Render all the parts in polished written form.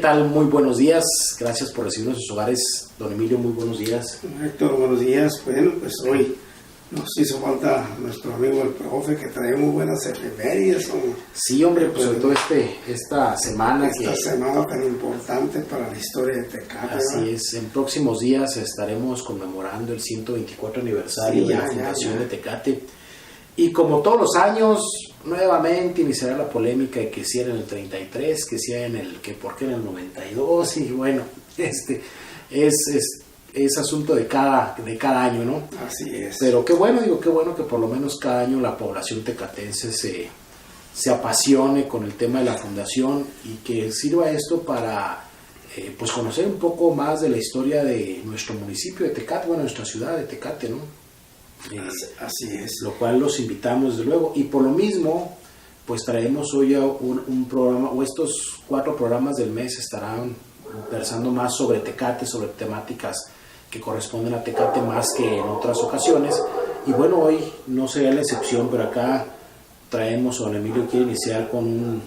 tal? Muy buenos días. Gracias por recibirnos en sus hogares. Don Emilio, muy buenos días. Héctor, buenos días. Bueno, pues hoy nos hizo falta nuestro amigo el profe, que trae muy buenas efemérides. Sí, hombre, pues sobre todo esta semana. Esta semana tan importante para la historia de Tecate. Así es. En próximos días estaremos conmemorando el 124 aniversario de la fundación de Tecate. Y como todos los años, nuevamente iniciará la polémica de que si era en el 33, que si era por qué en el 92, y bueno, es asunto de cada año, ¿no? Así es. Pero qué bueno que por lo menos cada año la población tecatense se apasione con el tema de la fundación y que sirva esto para pues conocer un poco más de la historia de nuestro municipio de Tecate, bueno, nuestra ciudad de Tecate, ¿no? Así es. Lo cual los invitamos desde luego, y por lo mismo pues traemos hoy un programa, o estos 4 programas del mes estarán versando más sobre Tecate, sobre temáticas que corresponden a Tecate más que en otras ocasiones. Y bueno, hoy no sería la excepción, pero acá traemos, don Emilio quiere iniciar con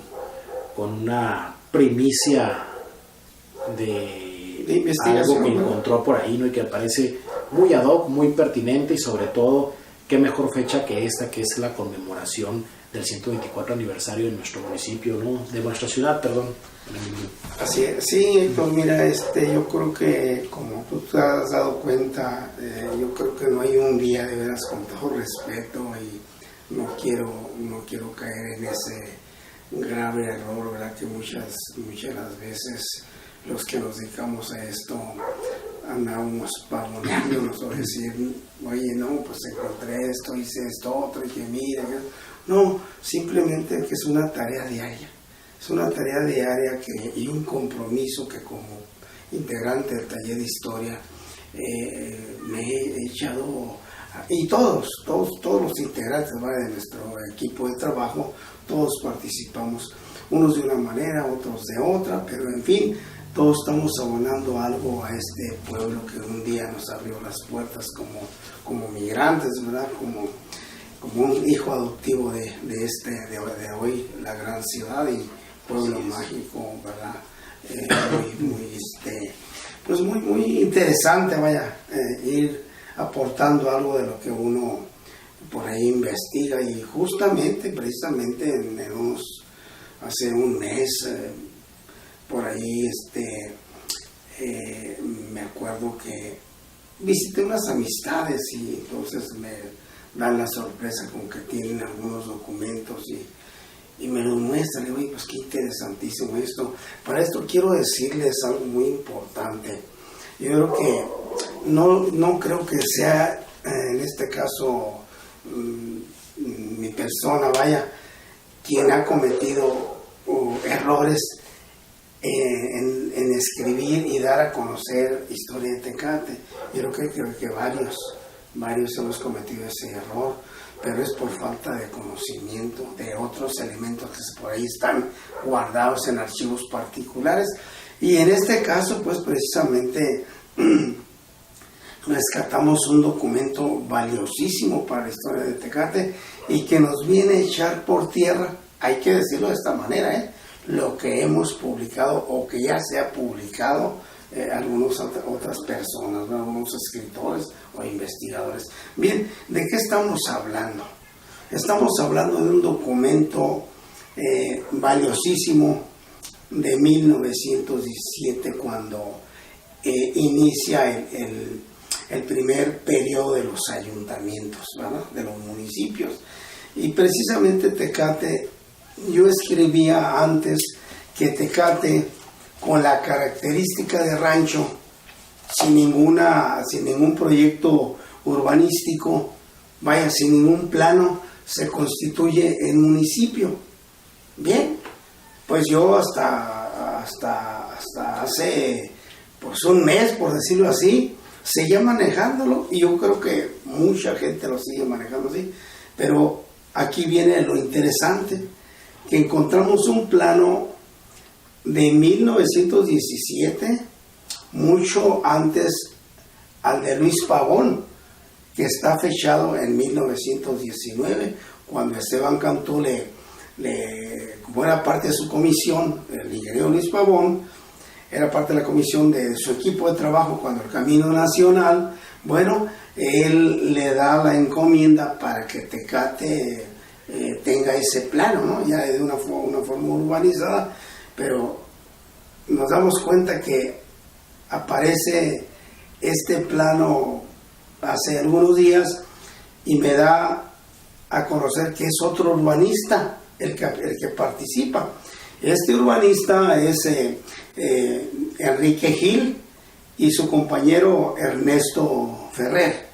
una primicia de investigación, algo que encontró por ahí, ¿no? Y que me parece muy ad hoc, muy pertinente, y sobre todo qué mejor fecha que esta, que es la conmemoración del 124 aniversario de nuestro municipio, ¿no? De nuestra ciudad, perdón. Así es. Sí, Héctor, mira, yo creo que como tú te has dado cuenta, yo creo que no hay un día, de veras, con todo respeto, y no quiero caer en ese grave error, ¿verdad? Que muchas de las veces los que nos dedicamos a esto andamos pavoneándonos o decir, oye, no, pues encontré esto, hice esto, otro, y que mira. No, simplemente que es una tarea diaria. Es una tarea diaria y un compromiso que como integrante del taller de historia me he echado, y todos los integrantes, ¿vale?, de nuestro equipo de trabajo, todos participamos, unos de una manera, otros de otra, pero en fin, todos estamos abonando algo a este pueblo que un día nos abrió las puertas como migrantes, ¿verdad? Como un hijo adoptivo de hoy, la gran ciudad y pueblo mágico, ¿verdad? Muy interesante, ir aportando algo de lo que uno por ahí investiga. Y precisamente hace un mes, por ahí me acuerdo que visité unas amistades, y entonces me dan la sorpresa con que tienen algunos documentos y me los muestran. Y digo, pues qué interesantísimo esto. Para esto quiero decirles algo muy importante. Yo creo que no creo que sea en este caso mi persona, quien ha cometido errores en escribir y dar a conocer historia de Tecate. Yo creo que varios hemos cometido ese error, pero es por falta de conocimiento de otros elementos que por ahí están guardados en archivos particulares. Y en este caso, pues precisamente rescatamos un documento valiosísimo para la historia de Tecate y que nos viene a echar por tierra, hay que decirlo de esta manera, lo que hemos publicado o que ya se ha publicado otras personas, ¿no? Algunos escritores o investigadores. Bien, ¿de qué estamos hablando? Estamos hablando de un documento valiosísimo de 1917, cuando inicia el primer periodo de los ayuntamientos, ¿verdad?, de los municipios. Y precisamente Tecate, yo escribía antes que Tecate, con la característica de rancho, sin ningún proyecto urbanístico, sin ningún plano, se constituye en municipio. Bien, pues yo hasta hace pues un mes, por decirlo así, seguía manejándolo, y yo creo que mucha gente lo sigue manejando así. Pero aquí viene lo interesante, que encontramos un plano de 1917, mucho antes al de Luis Pavón, que está fechado en 1919, cuando Esteban Cantú como era parte de su comisión, el ingeniero Luis Pavón, era parte de la comisión de su equipo de trabajo cuando el Camino Nacional, bueno, él le da la encomienda para que Tecate tenga ese plano, ¿no? Ya de una forma urbanizada, pero nos damos cuenta que aparece este plano hace algunos días y me da a conocer que es otro urbanista el que participa. Este urbanista es Enrique Gil y su compañero Ernesto Ferrer,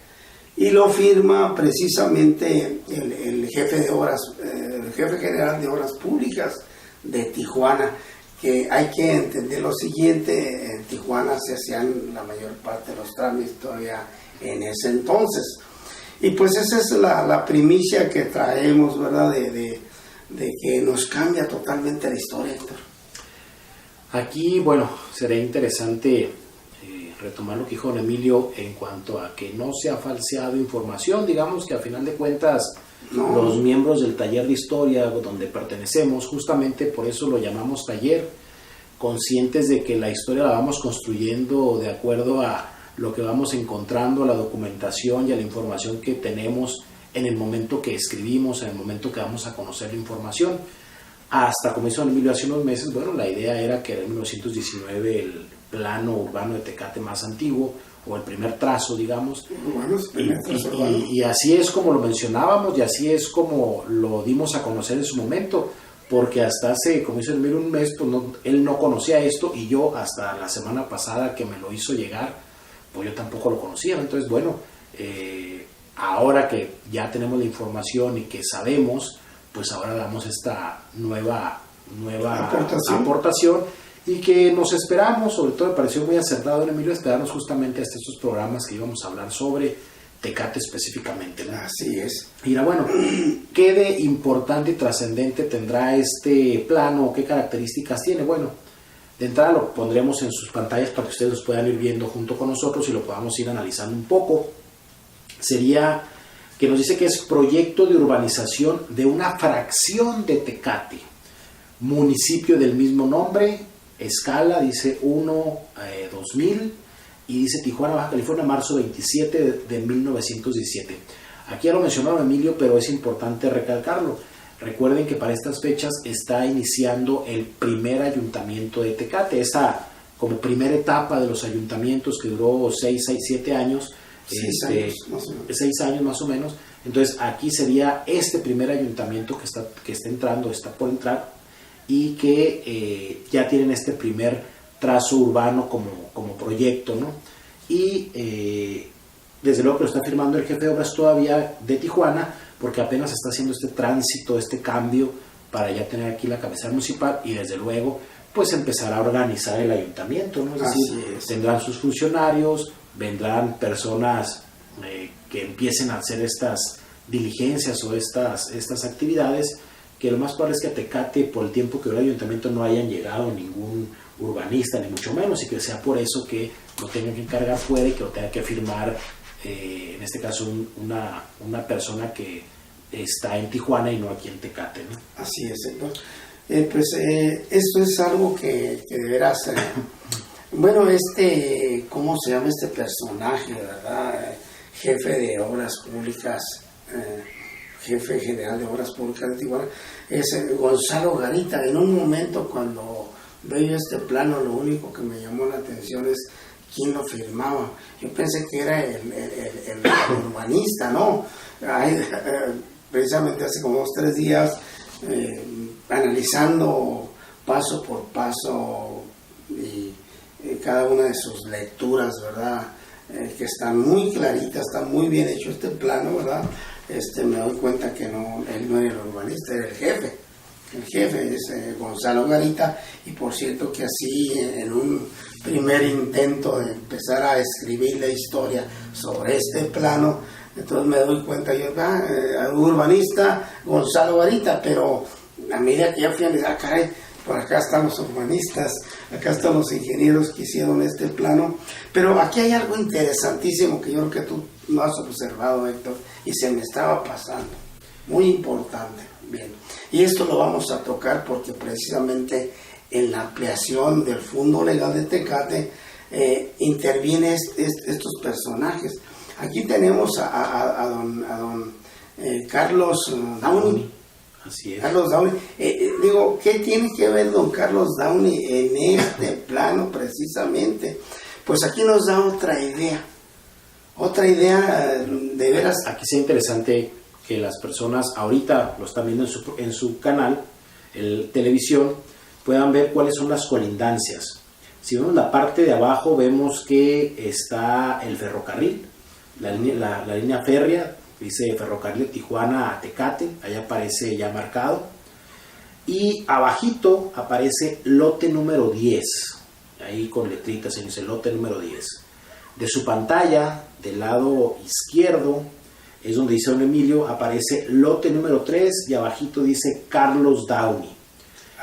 y lo firma precisamente el jefe de obras, el jefe general de obras públicas de Tijuana, que hay que entender lo siguiente: en Tijuana se hacían la mayor parte de los trámites todavía en ese entonces, y pues esa es la primicia que traemos, ¿verdad?, de que nos cambia totalmente la historia, Héctor. Aquí, bueno, sería interesante retomar lo que dijo don Emilio en cuanto a que no se ha falseado información. Digamos que a final de cuentas los miembros del taller de historia donde pertenecemos, justamente por eso lo llamamos taller, conscientes de que la historia la vamos construyendo de acuerdo a lo que vamos encontrando, a la documentación y a la información que tenemos en el momento que escribimos, en el momento que vamos a conocer la información. Hasta, como hizo don Emilio hace unos meses, bueno, la idea era que era en 1919 el plano urbano de Tecate más antiguo, o el primer trazo, digamos, y así es como lo mencionábamos, y así es como lo dimos a conocer en su momento, porque hasta hace, como hizo Emilio, un mes, pues él no conocía esto, y yo hasta la semana pasada que me lo hizo llegar, pues yo tampoco lo conocía. Entonces, bueno, ahora que ya tenemos la información y que sabemos, pues ahora damos esta nueva aportación, y que nos esperamos, sobre todo me pareció muy acertado, don Emilio, esperarnos justamente hasta estos programas que íbamos a hablar sobre Tecate específicamente, ¿no? Así es. Mira, bueno, ¿qué de importante y trascendente tendrá este plano? ¿Qué características tiene? Bueno, de entrada lo pondremos en sus pantallas para que ustedes los puedan ir viendo junto con nosotros y lo podamos ir analizando un poco. Sería que nos dice que es proyecto de urbanización de una fracción de Tecate, municipio del mismo nombre, escala, dice 1/2000, y dice Tijuana, Baja California, marzo 27 de 1917. Aquí ya lo mencionaba Emilio, pero es importante recalcarlo. Recuerden que para estas fechas está iniciando el primer ayuntamiento de Tecate, esa como primera etapa de los ayuntamientos que duró 7 años. 6 años más o menos. 6 años más o menos. Entonces aquí sería este primer ayuntamiento que está por entrar, y que ya tienen este primer trazo urbano como proyecto, ¿no? Y desde luego que lo está firmando el jefe de obras todavía de Tijuana, porque apenas está haciendo este tránsito, este cambio para ya tener aquí la cabecera municipal, y desde luego pues empezará a organizar el ayuntamiento, ¿no? Es decir, tendrán sus funcionarios, vendrán personas que empiecen a hacer estas diligencias o estas actividades, que lo más probable es que a Tecate, por el tiempo que duró el ayuntamiento, no hayan llegado ningún urbanista, ni mucho menos, y que sea por eso que lo tengan que encargar fuera y que lo tenga que firmar, en este caso, una persona que está en Tijuana y no aquí en Tecate, ¿no? Así es, Héctor. Esto es algo que de veras, bueno, ¿cómo se llama este personaje, verdad? Jefe de obras públicas, jefe general de obras públicas de Tijuana, es Gonzalo Garita. En un momento, cuando veo este plano, lo único que me llamó la atención es quién lo firmaba. Yo pensé que era el urbanista, ¿no? Precisamente hace como 2-3 días, analizando paso por paso y cada una de sus lecturas, ¿verdad? Que están muy claritas, está muy bien hecho este plano, ¿verdad? Me doy cuenta que él no era el urbanista, era el jefe. El jefe es Gonzalo Garita, y por cierto que así, en un primer intento de empezar a escribir la historia sobre este plano, entonces me doy cuenta yo, urbanista Gonzalo Garita, pero a medida que ya fui a decir, caray, por acá están los urbanistas, acá están los ingenieros que hicieron este plano. Pero aquí hay algo interesantísimo que yo creo que tú no has observado, Héctor, y se me estaba pasando, muy importante. Bien, y esto lo vamos a tocar porque precisamente en la ampliación del Fondo Legal de Tecate, intervienen estos personajes. Aquí tenemos a don Carlos Downey. Así es. Carlos Downey. Digo, ¿qué tiene que ver don Carlos Downey en este plano precisamente? Pues aquí nos da otra idea de veras. Aquí es interesante que las personas ahorita lo están viendo en su canal, televisión, puedan ver cuáles son las colindancias. Si vemos la parte de abajo, vemos que está el ferrocarril, la línea férrea, dice ferrocarril de Tijuana a Tecate, ahí aparece ya marcado. Y abajito aparece lote número 10, ahí con letritas, se dice lote número 10. De su pantalla, del lado izquierdo, es donde dice don Emilio, aparece lote número 3 y abajito dice Carlos Downey.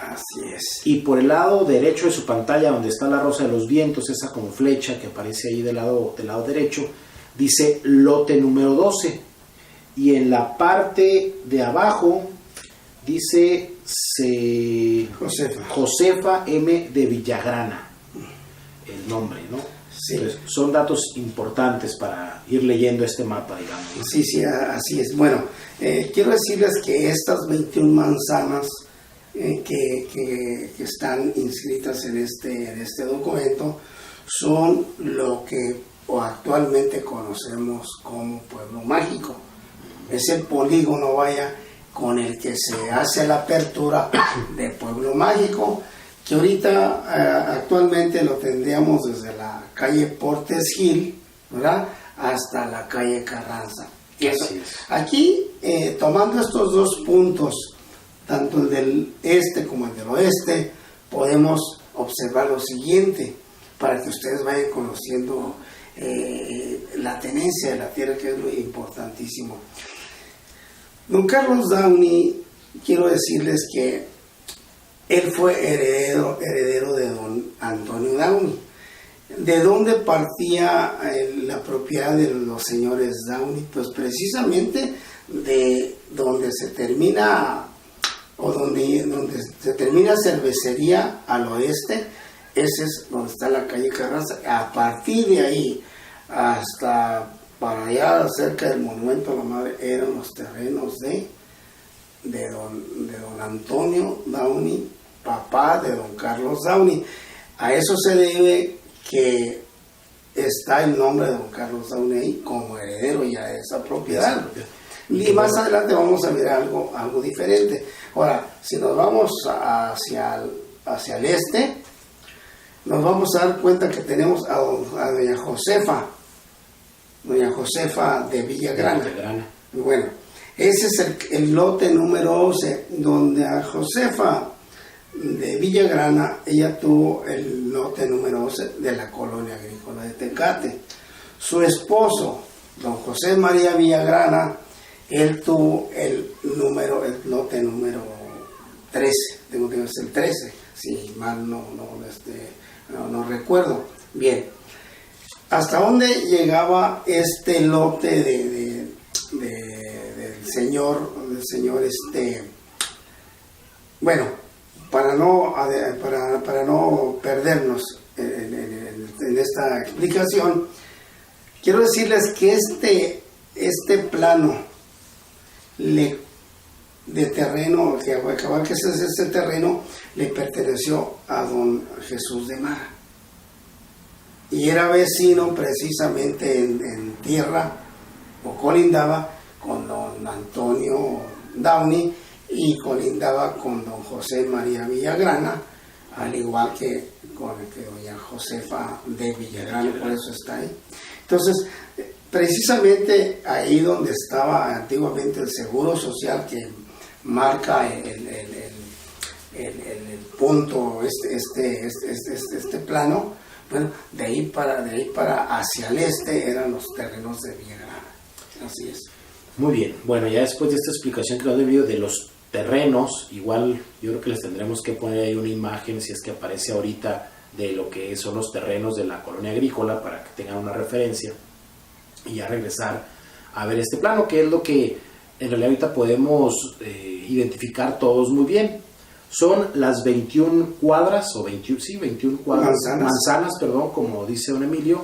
Así es. Y por el lado derecho de su pantalla, donde está la Rosa de los Vientos, esa como flecha que aparece ahí del lado derecho, dice lote número 12. Y en la parte de abajo dice Josefa M. de Villagrana, el nombre, ¿no? Sí. Entonces, son datos importantes para ir leyendo este mapa, digamos. Sí, así es. Bueno, quiero decirles que estas 21 manzanas que están inscritas en este documento son lo que actualmente conocemos como Pueblo Mágico. Es el polígono, con el que se hace la apertura de Pueblo Mágico, que ahorita actualmente lo tendríamos desde la calle Portes Gil, ¿verdad?, hasta la calle Carranza. Aquí, tomando estos dos puntos, tanto el del este como el del oeste, podemos observar lo siguiente, para que ustedes vayan conociendo la tenencia de la tierra, que es lo importantísimo. Don Carlos Downey, quiero decirles que él fue heredero de don Antonio Downey. ¿De dónde partía la propiedad de los señores Downey? Pues precisamente de donde se termina, o donde se termina Cervecería al oeste. Ese es donde está la calle Carranza. A partir de ahí hasta para allá, cerca del Monumento a la Madre, eran los terrenos de don Antonio Downey, papá de don Carlos Downey. A eso se debe que está el nombre de don Carlos Downey como heredero ya de esa propiedad. Y más adelante vamos a ver algo diferente. Ahora, si nos vamos hacia el este, nos vamos a dar cuenta que tenemos a doña Josefa de Villagrana. Bueno, ese es el lote número 11, donde a Josefa de Villagrana, ella tuvo el lote número 11 de la colonia agrícola de Tecate. Su esposo, don José María Villagrana, él tuvo el lote número 13, tengo que es el 13, si mal no recuerdo. Bien, ¿hasta dónde llegaba este lote del señor? Bueno, para no perdernos en esta explicación, quiero decirles que este plano de terreno, que es este terreno, le perteneció a don Jesús de Mara, y era vecino precisamente en tierra, o colindaba con don Antonio Downey, y colindaba con don José María Villagrana, al igual que con doña Josefa de Villagrana, por eso está ahí. Entonces, precisamente ahí donde estaba antiguamente el Seguro Social, que marca el punto, este plano, bueno, de ahí para hacia el este eran los terrenos de Villagrana. Así es. Muy bien, bueno, ya después de esta explicación que nos ha debido de los terrenos, igual yo creo que les tendremos que poner ahí una imagen, si es que aparece ahorita, de lo que son los terrenos de la colonia agrícola, para que tengan una referencia, y ya regresar a ver este plano, que es lo que en realidad ahorita podemos identificar todos muy bien. son las 21 cuadras, o 21 cuadras, manzanas, como dice don Emilio,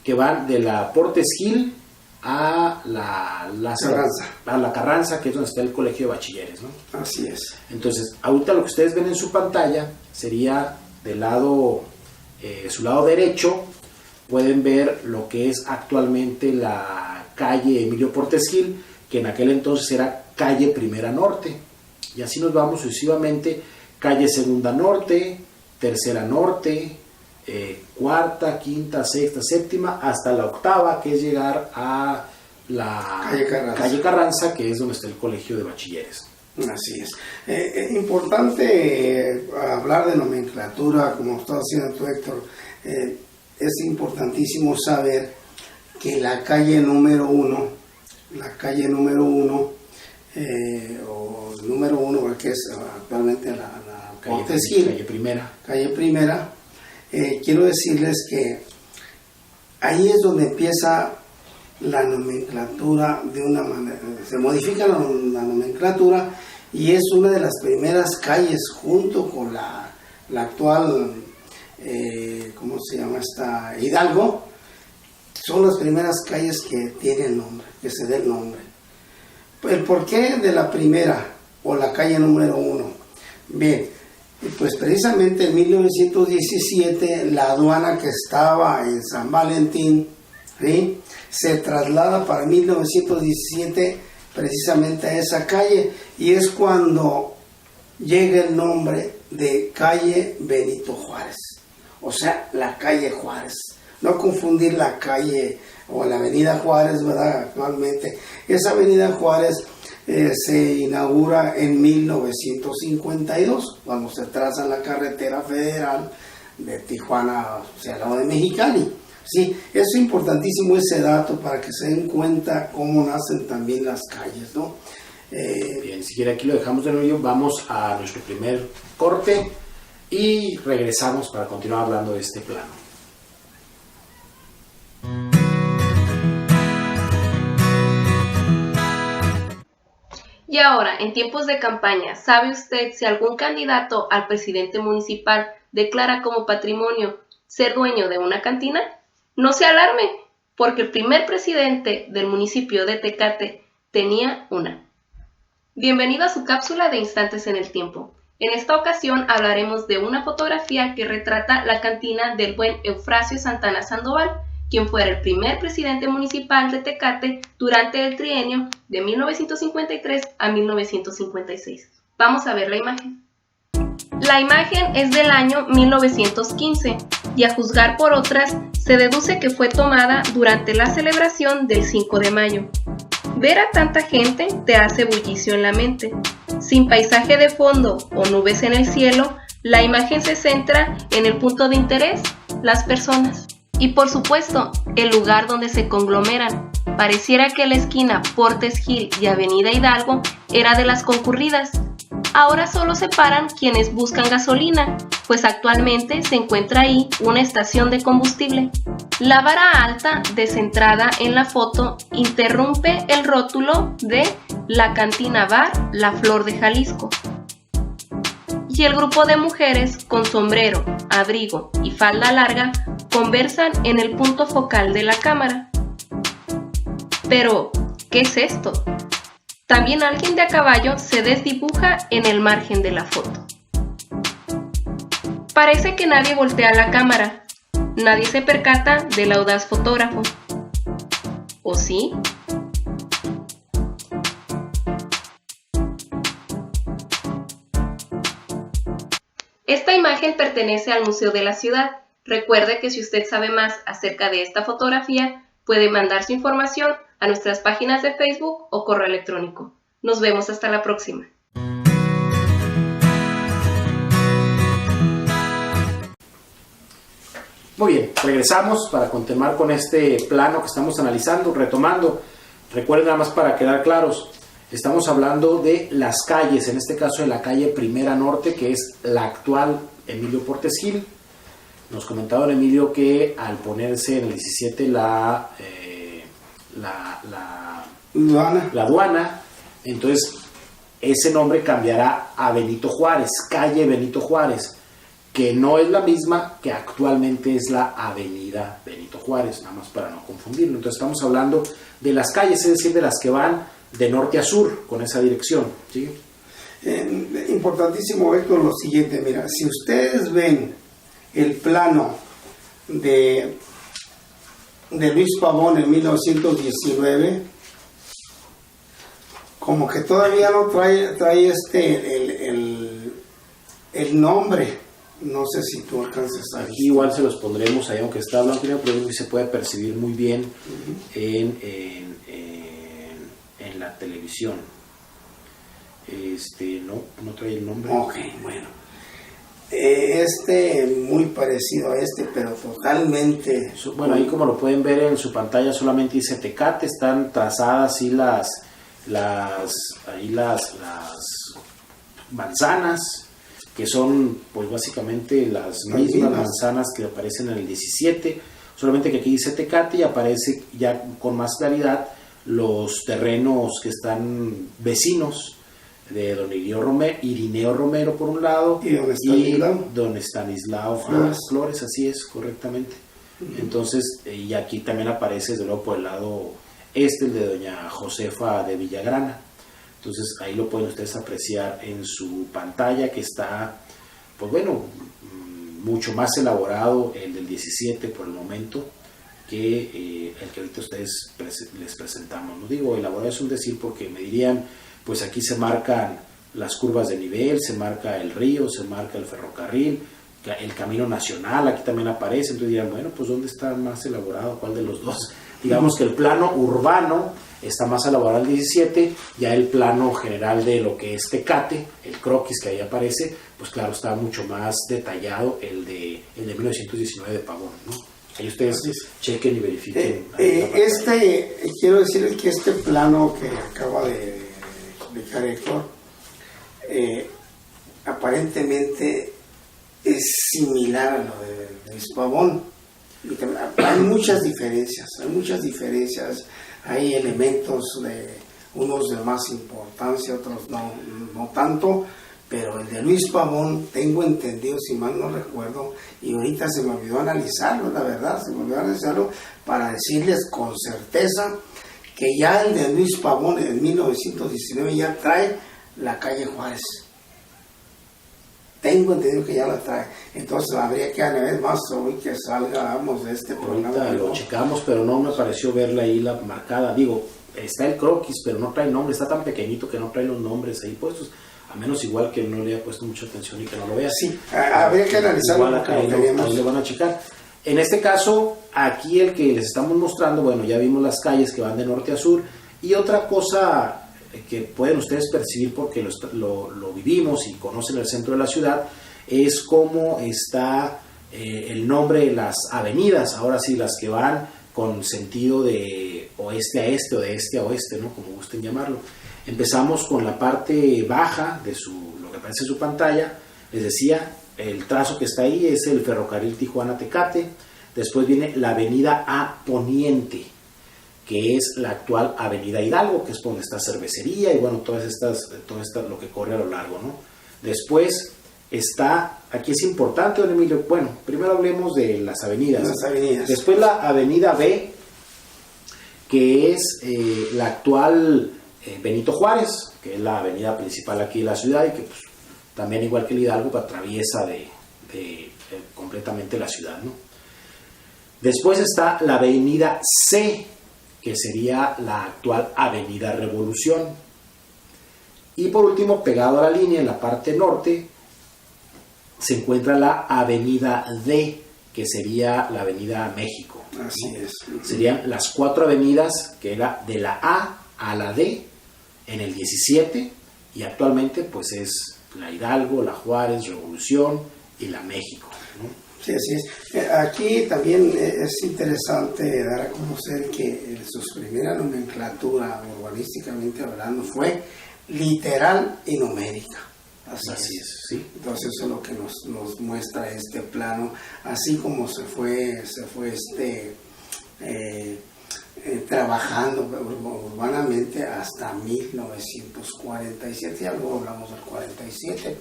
que van de la Portes Gil a la Carranza, que es donde está el Colegio de Bachilleres, ¿no? Así es. Entonces, ahorita lo que ustedes ven en su pantalla sería del lado, su lado derecho, pueden ver lo que es actualmente la calle Emilio Portes Gil, que en aquel entonces era calle Primera Norte, y así nos vamos sucesivamente, calle Segunda Norte, Tercera Norte, cuarta, quinta, sexta, séptima, hasta la octava, que es llegar a la calle Carranza, que es donde está el Colegio de Bachilleres. Así es. Importante hablar de nomenclatura, como estás haciendo tú, Héctor. Es importantísimo saber que la calle número 1, o número 1, que es actualmente la Portes Gil, calle primera, quiero decirles que ahí es donde empieza la nomenclatura de una manera, se modifica la nomenclatura, y es una de las primeras calles junto con la actual, ¿cómo se llama esta? Hidalgo. Son las primeras calles que tienen nombre, que se dé el nombre. ¿El porqué de la primera o la calle número 1? Bien, pues precisamente en 1917 la aduana que estaba en San Valentín, ¿sí?, se traslada para 1917 precisamente a esa calle, y es cuando llega el nombre de calle Benito Juárez, o sea, la calle Juárez. No confundir la calle o la avenida Juárez, ¿verdad? Actualmente esa avenida Juárez se inaugura en 1952, cuando se traza la carretera federal de Tijuana hacia el lado de Mexicali. Sí, es importantísimo ese dato para que se den cuenta cómo nacen también las calles, ¿no? Bien, si quiere aquí lo dejamos de nuevo, vamos a nuestro primer corte y regresamos para continuar hablando de este plano. Y ahora, en tiempos de campaña, ¿sabe usted si algún candidato al presidente municipal declara como patrimonio ser dueño de una cantina? No se alarme, porque el primer presidente del municipio de Tecate tenía una. Bienvenido a su cápsula de Instantes en el Tiempo. En esta ocasión hablaremos de una fotografía que retrata la cantina del buen Eufrasio Santana Sandoval, quien fuera el primer presidente municipal de Tecate durante el trienio de 1953 a 1956. Vamos a ver la imagen. La imagen es del año 1915 y, a juzgar por otras, se deduce que fue tomada durante la celebración del 5 de mayo. Ver a tanta gente te hace bullicio en la mente. Sin paisaje de fondo o nubes en el cielo, la imagen se centra en el punto de interés, las personas. Y por supuesto, el lugar donde se conglomeran. Pareciera que la esquina Portes Gil y Avenida Hidalgo era de las concurridas. Ahora solo se paran quienes buscan gasolina, pues actualmente se encuentra ahí una estación de combustible. La vara alta, descentrada en la foto, interrumpe el rótulo de la cantina bar La Flor de Jalisco. Y el grupo de mujeres con sombrero, abrigo y falda larga conversan en el punto focal de la cámara. Pero, ¿qué es esto? También alguien de a caballo se desdibuja en el margen de la foto. Parece que nadie voltea la cámara, nadie se percata del audaz fotógrafo. ¿O sí? Esta imagen pertenece al Museo de la Ciudad. Recuerde que si usted sabe más acerca de esta fotografía, puede mandar su información a nuestras páginas de Facebook o correo electrónico. Nos vemos hasta la próxima. Muy bien, regresamos para continuar con este plano que estamos analizando, retomando. Recuerden, nada más para quedar claros, estamos hablando de las calles, en este caso de la calle Primera Norte, que es la actual Emilio Portes Gil. Nos comentaba don Emilio que al ponerse en el 17 la aduana, entonces ese nombre cambiará a Benito Juárez, calle Benito Juárez, que no es la misma que actualmente es la avenida Benito Juárez, nada más para no confundirlo. Entonces estamos hablando de las calles, es decir, de las que van de norte a sur con esa dirección, ¿sí? Importantísimo ver con lo siguiente, mira, si ustedes ven el plano de Luis Pavón en 1919, como que todavía no trae el nombre. No sé si tú alcanzas a ver. Aquí igual se los pondremos ahí, aunque está blanco y negro, pero se puede percibir muy bien en la televisión. No trae el nombre. Ok, bueno. Muy parecido a pero totalmente. Bueno, ahí como lo pueden ver en su pantalla, solamente dice Tecate, están trazadas así las manzanas, que son pues básicamente las mismas manzanas que aparecen en el 17, solamente que aquí dice Tecate y aparece ya con más claridad los terrenos que están vecinos de don Irineo Romero por un lado y don Estanislao Flores, así es, correctamente. Entonces, y aquí también aparece desde luego por el lado el de doña Josefa de Villagrana. Entonces ahí lo pueden ustedes apreciar en su pantalla, que está, pues bueno, mucho más elaborado el del 17 por el momento que el que ahorita ustedes les presentamos. No digo elaborado, es un decir, porque me dirían, pues aquí se marcan las curvas de nivel, se marca el río, se marca el ferrocarril, el camino nacional, aquí también aparece. Entonces dirán, bueno, pues ¿dónde está más elaborado? ¿Cuál de los dos? Digamos que el plano urbano está más elaborado el 17, ya el plano general de lo que es Tecate, el croquis que ahí aparece, pues claro, está mucho más detallado el de 1919 de Pavón, ¿no? Ahí ustedes chequen y verifiquen. Quiero decirles que este plano que acaba de explicar Héctor, aparentemente es similar a lo de Luis Pavón. Hay muchas diferencias, hay elementos unos de más importancia, otros no tanto, pero el de Luis Pavón tengo entendido, si mal no recuerdo, y ahorita se me olvidó analizarlo, la verdad, para decirles con certeza que ya el de Luis Pavón en 1919 ya trae la calle Juárez. Tengo entendido que ya la trae. Entonces habría que añadir más hoy que salgamos de este programa. Ahorita lo checamos, pero no me pareció verla ahí la marcada. Digo, está el croquis, pero no trae nombre. Está tan pequeñito que no trae los nombres ahí puestos. A menos igual que no le haya puesto mucha atención y que no lo vea. Sí, habría que analizarlo. Ahí le van a checar. En este caso, aquí el que les estamos mostrando, bueno, ya vimos las calles que van de norte a sur. Y otra cosa que pueden ustedes percibir porque lo vivimos y conocen el centro de la ciudad, es cómo está el nombre de las avenidas, ahora sí, las que van con sentido de oeste a este o de este a oeste, ¿no? Como gusten llamarlo. Empezamos con la parte baja de lo que aparece en su pantalla. Les decía, el trazo que está ahí es el ferrocarril Tijuana-Tecate. Después viene la avenida A Poniente, que es la actual avenida Hidalgo, que es donde está cervecería y bueno, todo lo que corre a lo largo, ¿no? Después está, aquí es importante, don Emilio, bueno, primero hablemos de las avenidas. Después la avenida B, que es la actual Benito Juárez, que es la avenida principal aquí de la ciudad y que pues, también igual que el Hidalgo atraviesa completamente la ciudad, ¿no? Después está la avenida C, que sería la actual avenida Revolución. Y por último, pegado a la línea en la parte norte, se encuentra la avenida D, que sería la avenida México, ¿no? Así es. Serían las 4 avenidas, que era de la A a la D en el 17, y actualmente pues es la Hidalgo, la Juárez, Revolución y la México, ¿no? Sí, así es. Aquí también es interesante dar a conocer que su primera nomenclatura, urbanísticamente hablando, fue literal y numérica. Así es, sí. Entonces eso es lo que nos muestra este plano, así como se fue trabajando urbanamente hasta 1947, ya luego hablamos del 47,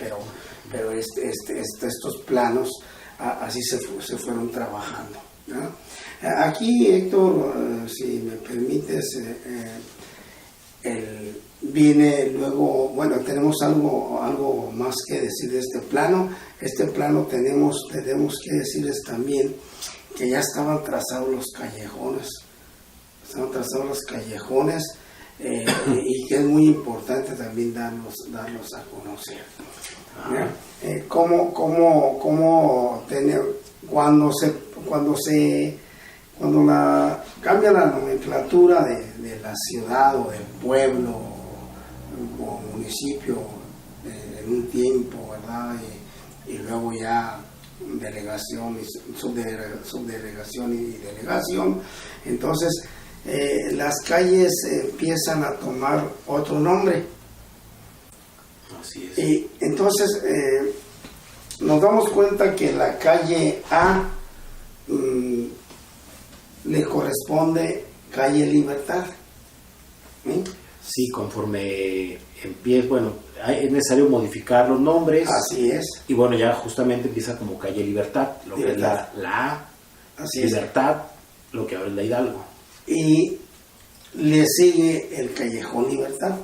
pero estos planos así se fueron trabajando, ¿no? Aquí, Héctor, si me permites, viene luego, bueno, tenemos algo más que decir de este plano. Este plano tenemos que decirles también que ya estaban trazados los callejones. Y que es muy importante también darlos a conocer. Cuando cambia la nomenclatura de la ciudad o del pueblo o municipio en un tiempo, ¿verdad? Y luego ya delegación, subdelegación y delegación, entonces las calles empiezan a tomar otro nombre. Así es. Y entonces nos damos cuenta que la calle A le corresponde calle Libertad. Sí, conforme empieza, bueno, es necesario modificar los nombres. Así es. Y bueno, ya justamente empieza como calle Libertad, lo que es la A, así Libertad, lo que ahora es la Hidalgo. Y le sigue el callejón Libertad,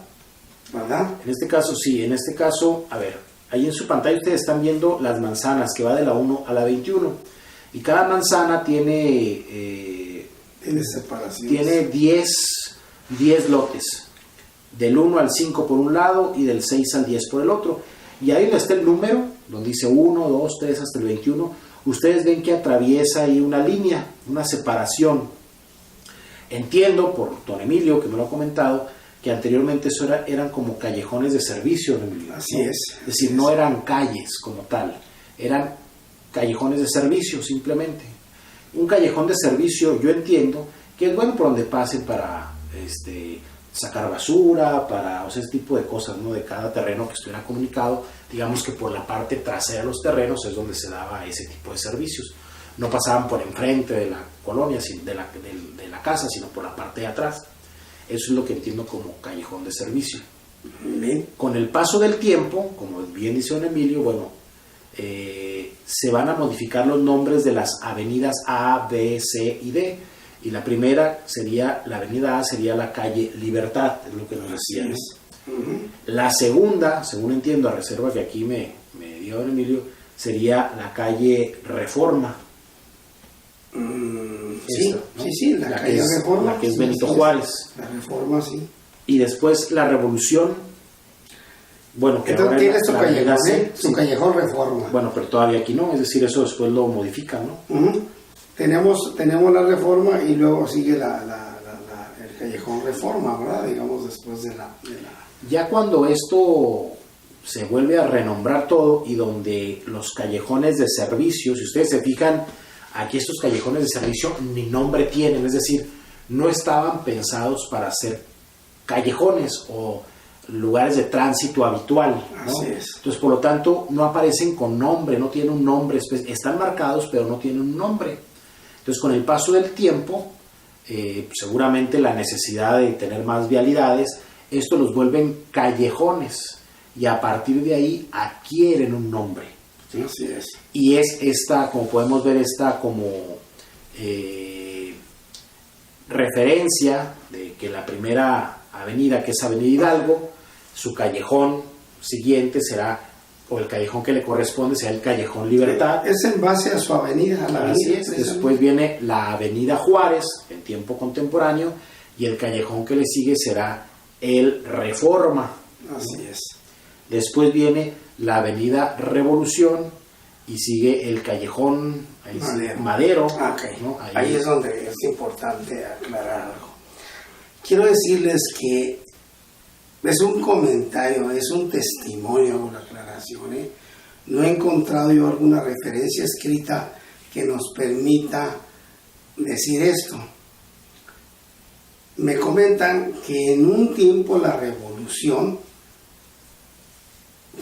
¿verdad? En este caso, sí, a ver, ahí en su pantalla ustedes están viendo las manzanas que va de la 1 a la 21. Y cada manzana tiene separación. Tiene 10 lotes. Del 1 al 5 por un lado y del 6 al 10 por el otro. Y ahí donde está el número, donde dice 1, 2, 3 hasta el 21, ustedes ven que atraviesa ahí una línea, una separación. Entiendo por don Emilio, que me lo ha comentado, que anteriormente eso eran como callejones de servicio, don Emilio. Así ¿no? es. Es decir, no eran calles como tal, eran callejones de servicio simplemente. Un callejón de servicio, yo entiendo que es bueno por donde pasen para sacar basura, o sea, ese tipo de cosas, ¿no? De cada terreno que estuviera comunicado, digamos que por la parte trasera de los terrenos es donde se daba ese tipo de servicios. No pasaban por enfrente de la colonia, de la casa, sino por la parte de atrás. Eso es lo que entiendo como callejón de servicio. Bien. Con el paso del tiempo, como bien dice don Emilio, bueno, se van a modificar los nombres de las avenidas A, B, C y D. Y la primera sería, la avenida A sería la calle Libertad, es lo que nos decía, ¿no? La segunda, según entiendo, a reserva que aquí me dio don Emilio, sería la calle Reforma. Sí, la calle Reforma. La que es Benito Juárez. La Reforma, sí. Y después la Revolución. Bueno, que entonces tiene su callejón, su sí. Callejón Reforma. Bueno, pero todavía aquí no, es decir, eso después lo modifican, ¿no? Tenemos la Reforma y luego sigue el Callejón Reforma, ¿verdad? Digamos, después de la... Ya cuando esto se vuelve a renombrar todo y donde los callejones de servicio, si ustedes se fijan, aquí estos callejones de servicio ni nombre tienen, es decir, no estaban pensados para ser callejones o lugares de tránsito habitual, ¿no? Así es. Entonces, por lo tanto, no aparecen con nombre, no tienen un nombre, están marcados, pero no tienen un nombre. Entonces, con el paso del tiempo, seguramente la necesidad de tener más vialidades, esto los vuelven callejones y a partir de ahí adquieren un nombre, ¿sí? Así es. Y es esta, como podemos ver, esta como referencia de que la primera avenida, que es Avenida Hidalgo, su callejón siguiente será, o el callejón que le corresponde será el Callejón Libertad. Es en base a su avenida, a la avenida. Así es. Después viene la Avenida Juárez, en tiempo contemporáneo, y el callejón que le sigue será el Reforma. Así es. Después viene la Avenida Revolución y sigue el Callejón Madero. Okay. ¿no? Ahí es donde es importante aclarar algo. Quiero decirles que es un comentario, es un testimonio, una aclaración, ¿eh? No he encontrado yo alguna referencia escrita que nos permita decir esto. Me comentan que en un tiempo la revolución,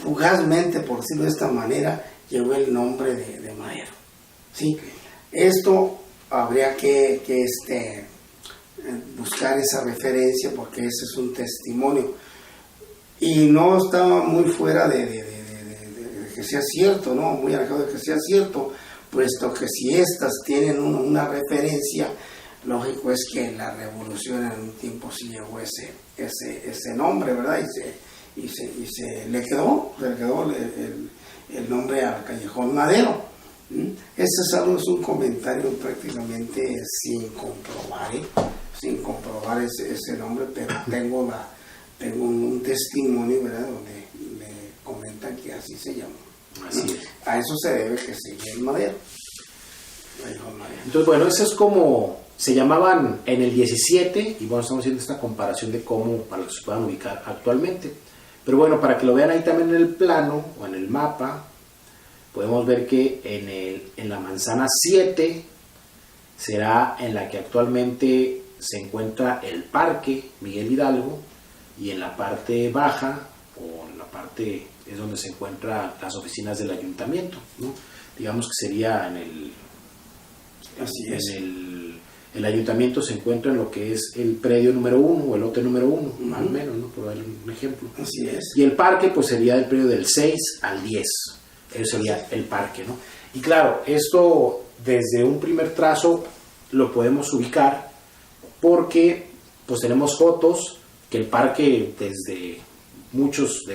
fugazmente, por decirlo de esta manera, llevó el nombre de Madero. ¿Sí? Esto habría que buscar esa referencia, porque ese es un testimonio. Y no estaba muy fuera de que sea cierto, ¿no? Muy alejado de que sea cierto, puesto que si estas tienen una referencia, lógico es que la revolución en un tiempo sí llevó ese nombre, ¿verdad? Y se le quedó el nombre al Callejón Madero. Es un comentario prácticamente sin comprobar ese nombre, pero tengo un testimonio, ¿verdad?, donde me comentan que así se llama. Así es. A eso se debe que se llama Madero. Entonces, bueno, eso es como se llamaban en el 17, y bueno, estamos haciendo esta comparación de cómo, para que se puedan ubicar actualmente. Pero bueno, para que lo vean ahí también en el plano o en el mapa, podemos ver que en la manzana 7 será en la que actualmente se encuentra el Parque Miguel Hidalgo, y en la parte baja, o en la parte es donde se encuentran las oficinas del ayuntamiento, ¿no? Digamos que sería el ayuntamiento se encuentra en lo que es el predio número 1 o el lote número 1, más o menos, ¿no? Por darle un ejemplo. Así es. Y el parque pues sería el predio del 6 al 10. Eso sería el parque, ¿no? Y claro, esto desde un primer trazo lo podemos ubicar porque pues tenemos fotos que el parque desde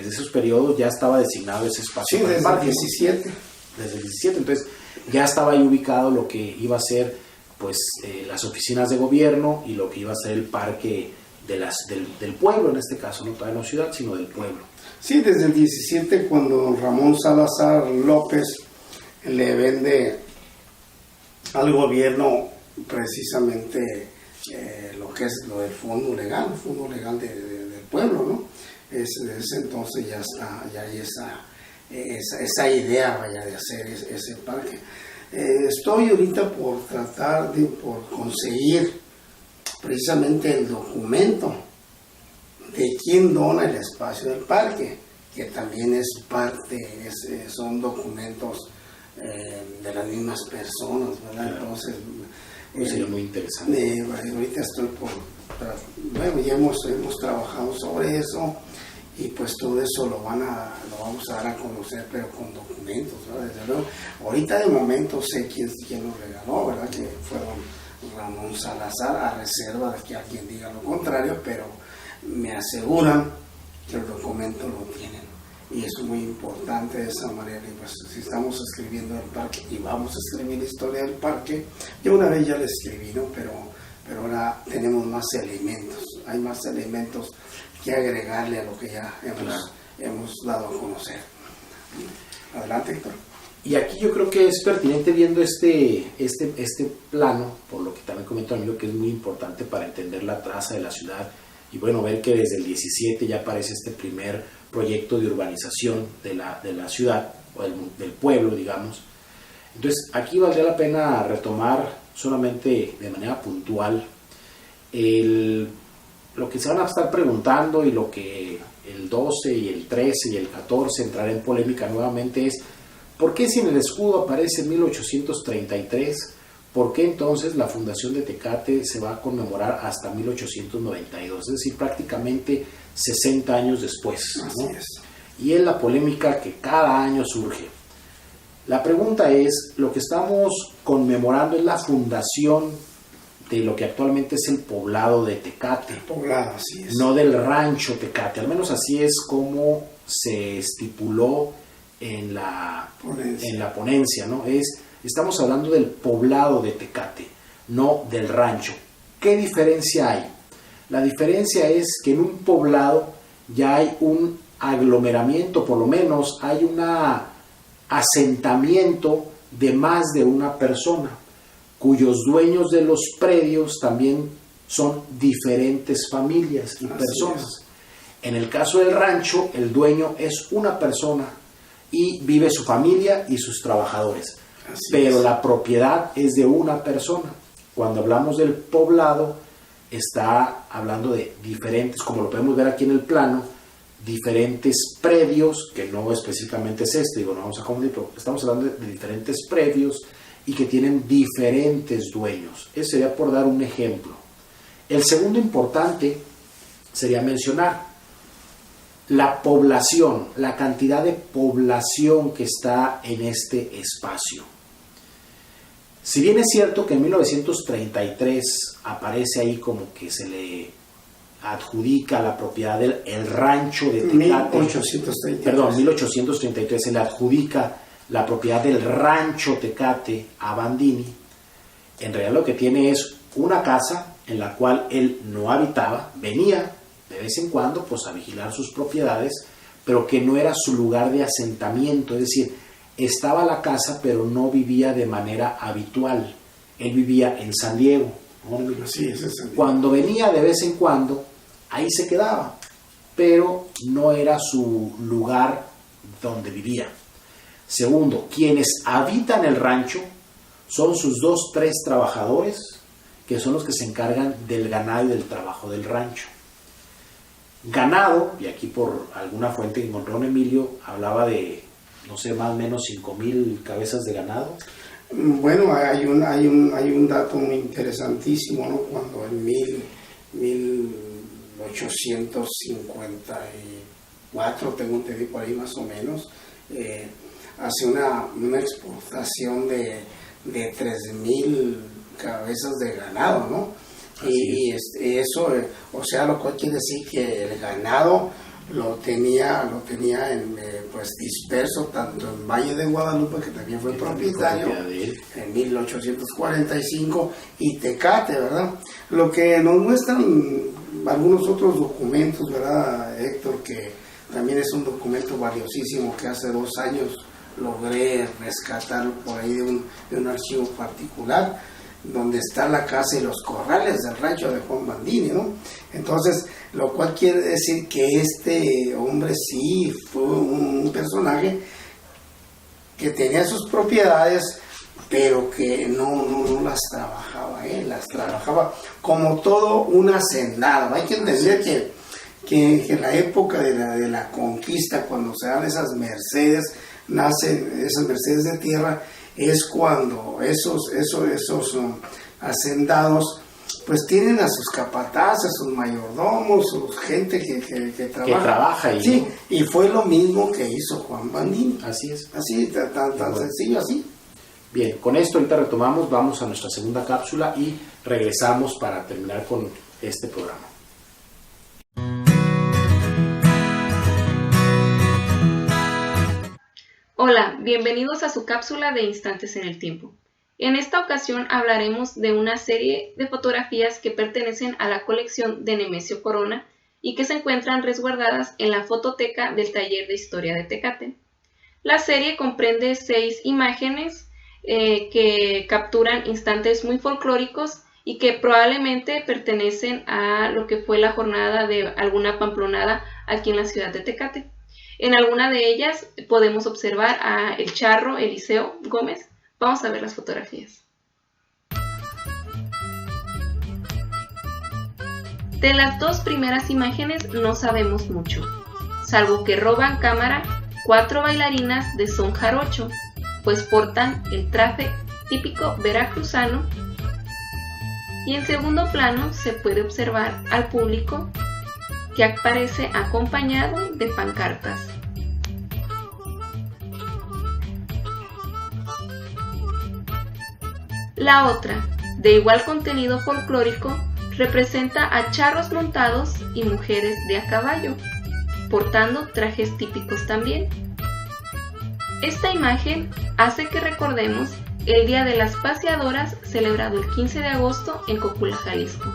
esos periodos ya estaba designado ese espacio. Sí, para desde el parque, el 17. Desde el 17, entonces ya estaba ahí ubicado lo que iba a ser pues las oficinas de gobierno y lo que iba a ser el parque del pueblo, en este caso, no todavía no ciudad, sino del pueblo. Sí, desde el 17, cuando don Ramón Salazar López le vende al gobierno precisamente lo que es lo del fondo legal del pueblo, ¿no? Desde ese entonces ya hay esa idea, vaya, de hacer ese parque. Estoy ahorita por por conseguir precisamente el documento de quién dona el espacio del parque, que también es parte, son documentos de las mismas personas, ¿verdad? Claro. Entonces, Sería muy interesante. ahorita estoy bueno, ya hemos trabajado sobre eso, y pues todo eso lo vamos a dar a conocer, pero con documentos, ¿verdad? Desde luego, ahorita de momento sé quién lo regaló, ¿verdad? Que fue don Ramón Salazar, a reserva de que alguien diga lo contrario, pero me aseguran que el documento lo tienen, y es muy importante de esa manera. Y pues si estamos escribiendo el parque y vamos a escribir la historia del parque, yo una vez ya la escribí, ¿no? Pero ahora tenemos más elementos, hay más elementos que agregarle a lo que ya hemos dado a conocer. Adelante, Héctor. Y aquí yo creo que es pertinente, viendo este plano, por lo que también comentó Emilio, que es muy importante para entender la traza de la ciudad, y bueno, ver que desde el 17 ya aparece este primer proyecto de urbanización de la ciudad, o del pueblo, digamos. Entonces aquí valdría la pena retomar solamente de manera puntual lo que se van a estar preguntando, y lo que el 12 y el 13 y el 14 entrará en polémica nuevamente, es ¿por qué si en el escudo aparece 1833? ¿Por qué entonces la fundación de Tecate se va a conmemorar hasta 1892? Es decir, prácticamente 60 años después, ¿no? Así es. Y es la polémica que cada año surge. La pregunta es, lo que estamos conmemorando es la fundación de lo que actualmente es el poblado de Tecate. Poblado, así es. No del rancho Tecate, al menos así es como se estipuló en la ponencia, ¿no? Estamos hablando del poblado de Tecate, no del rancho. ¿Qué diferencia hay? La diferencia es que en un poblado ya hay un aglomeramiento, por lo menos hay un asentamiento de más de una persona, cuyos dueños de los predios también son diferentes familias y personas. En el caso del rancho, el dueño es una persona y vive su familia y sus trabajadores, pero la propiedad es de una persona. Cuando hablamos del poblado, está hablando de diferentes, como lo podemos ver aquí en el plano, diferentes predios, que no específicamente es no vamos a confundir, pero estamos hablando de diferentes predios y que tienen diferentes dueños. Eso sería por dar un ejemplo. El segundo importante sería mencionar la población, la cantidad de población que está en este espacio. Si bien es cierto que en 1933 aparece ahí como que se le adjudica la propiedad del el rancho de Tecate, 1833 se le adjudica la propiedad del rancho Tecate a Bandini, en realidad lo que tiene es una casa en la cual él no habitaba, venía de vez en cuando pues a vigilar sus propiedades, pero que no era su lugar de asentamiento, es decir, estaba la casa pero no vivía de manera habitual, él vivía en San Diego, ¿no? Sí, ese es San Diego. Cuando venía de vez en cuando, ahí se quedaba, pero no era su lugar donde vivía. Segundo, quienes habitan el rancho son sus 2, 3 trabajadores, que son los que se encargan del ganado y del trabajo del rancho. Ganado, y aquí por alguna fuente que encontró en Emilio, hablaba de, no sé, más o menos 5,000 cabezas de ganado. Bueno, hay un dato muy interesantísimo, ¿no? Cuando en 1854, tengo entendido por ahí más o menos, hace una exportación de 3,000 cabezas de ganado, ¿no? Y eso, o sea, lo cual quiere decir que el ganado lo tenía pues disperso tanto en Valle de Guadalupe, que también fue propietario en 1845, y Tecate, ¿verdad? Lo que nos muestran algunos otros documentos, ¿verdad, Héctor? Que también es un documento valiosísimo que hace 2 años logré rescatar por ahí de un archivo particular, donde está la casa y los corrales del rancho de Juan Bandini, ¿no? Entonces, lo cual quiere decir que este hombre sí fue un personaje que tenía sus propiedades, pero que no las trabajaba él, las trabajaba como todo un hacendado. Hay que entender que en la época de la conquista, cuando se dan esas mercedes, nacen esas mercedes de tierra, es cuando esos hacendados pues tienen a sus capataces, sus mayordomos, su gente que trabaja ahí, sí, ¿no? Y fue lo mismo que hizo Juan Bandini. Así es. Así, tan sencillo así. Bien, con esto ahorita retomamos, vamos a nuestra segunda cápsula y regresamos para terminar con este programa. Hola, bienvenidos a su cápsula de Instantes en el Tiempo. En esta ocasión hablaremos de una serie de fotografías que pertenecen a la colección de Nemesio Corona y que se encuentran resguardadas en la fototeca del Taller de Historia de Tecate. La serie comprende 6 imágenes que capturan instantes muy folclóricos y que probablemente pertenecen a lo que fue la jornada de alguna pamplonada aquí en la ciudad de Tecate. En alguna de ellas podemos observar a el charro Eliseo Gómez. Vamos a ver las fotografías. De las 2 primeras imágenes no sabemos mucho, salvo que roban cámara 4 bailarinas de son jarocho, pues portan el traje típico veracruzano, y en segundo plano se puede observar al público que aparece acompañado de pancartas. La otra, de igual contenido folclórico, representa a charros montados y mujeres de a caballo, portando trajes típicos también. Esta imagen hace que recordemos el Día de las Paseadoras celebrado el 15 de agosto en Cocula, Jalisco.